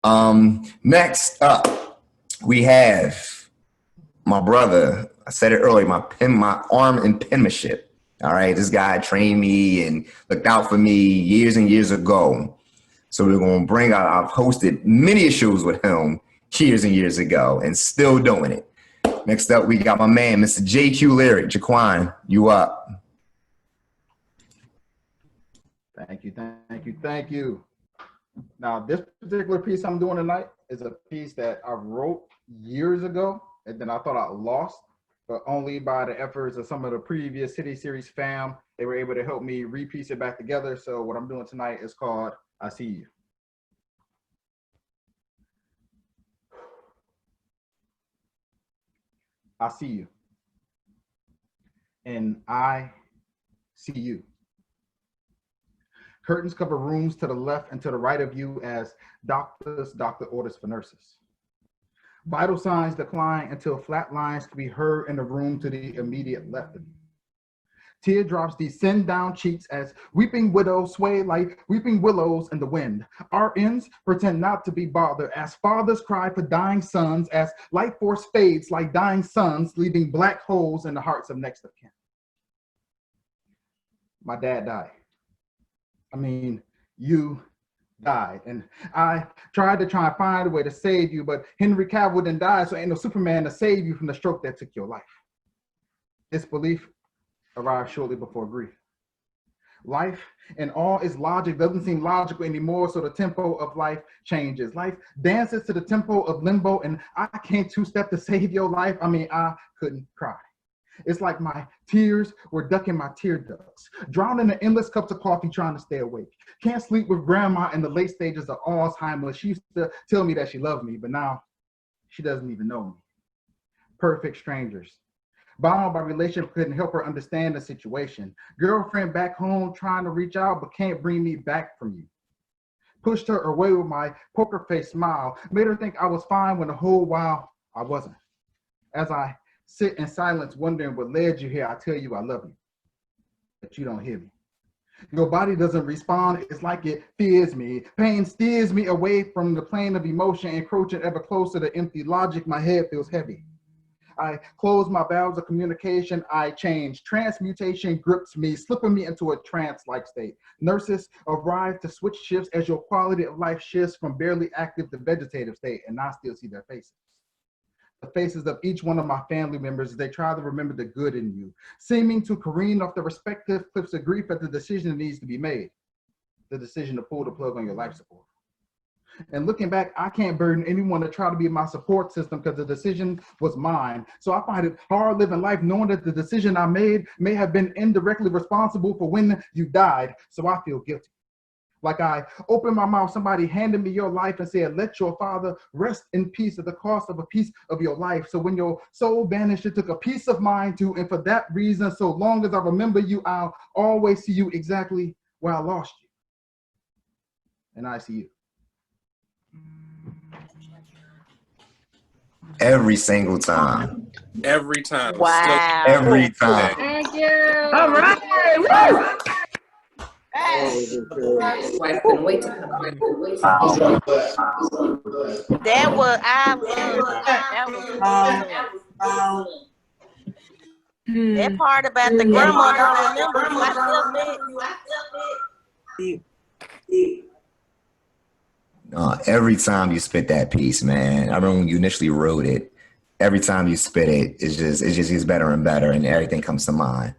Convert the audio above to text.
Next up, we have my brother. I said it earlier, my arm in penmanship. All right, this guy trained me and looked out for me years and years ago. So we're going to bring out, I've hosted many shows with him years and years ago and still doing it. Next up, we got my man, Mr. JQ Lyric. Jacqwan, you up. Thank you. Now, this particular piece I'm doing tonight is a piece that I wrote years ago, and then I thought I lost, but only by the efforts of some of the previous CitySeries fam, they were able to help me repiece it back together. So what I'm doing tonight is called I See You. I see you, and I see you. Curtains cover rooms to the left and to the right of you as doctor orders for nurses. Vital signs decline until flat lines can be heard in the room to the immediate left of you. Teardrops descend down cheeks as weeping widows sway like weeping willows in the wind. RNs pretend not to be bothered as fathers cry for dying sons, as life force fades like dying suns, leaving black holes in the hearts of next of kin. My dad died. You died. And I tried to find a way to save you, but Henry Cavill didn't die, so ain't no Superman to save you from the stroke that took your life. Disbelief arrived shortly before grief. Life and all its logic doesn't seem logical anymore, so the tempo of life changes. Life dances to the tempo of limbo, and I can't two-step to save your life. I couldn't cry. It's like my tears were ducking my tear ducts, drowning in endless cups of coffee trying to stay awake. Can't sleep with grandma in the late stages of Alzheimer's. She used to tell me that she loved me, but now she doesn't even know me. Perfect strangers. Bound by relationship, couldn't help her understand the situation. Girlfriend back home trying to reach out, but can't bring me back from you. Pushed her away with my poker face smile, made her think I was fine when the whole while I wasn't. As I sit in silence, wondering what led you here, I tell you I love you, but you don't hear me. Your body doesn't respond. It's like it fears me. Pain steers me away from the plane of emotion, encroaching ever closer to empty logic. My head feels heavy. I close my valves of communication. I change. Transmutation grips me, slipping me into a trance-like state. Nurses arrive to switch shifts as your quality of life shifts from barely active to vegetative state, and I still see their faces. The faces of each one of my family members as they try to remember the good in you, seeming to careen off the respective cliffs of grief at the decision that needs to be made, the decision to pull the plug on your life support. And looking back, I can't burden anyone to try to be my support system because the decision was mine. So I find it hard living life knowing that the decision I made may have been indirectly responsible for when you died. So I feel guilty. Like I opened my mouth, somebody handed me your life and said, let your father rest in peace at the cost of a piece of your life. So when your soul vanished, it took a piece of mine too. And for that reason, so long as I remember you, I'll always see you exactly where I lost you. And I see you. Every single time. Every time. Wow. Every time. Thank you. All right. Woo! That was that part about the grandma. Don't remember. Every time you spit that piece, man. I remember when you initially wrote it. Every time you spit it, it just gets better and better, and everything comes to mind.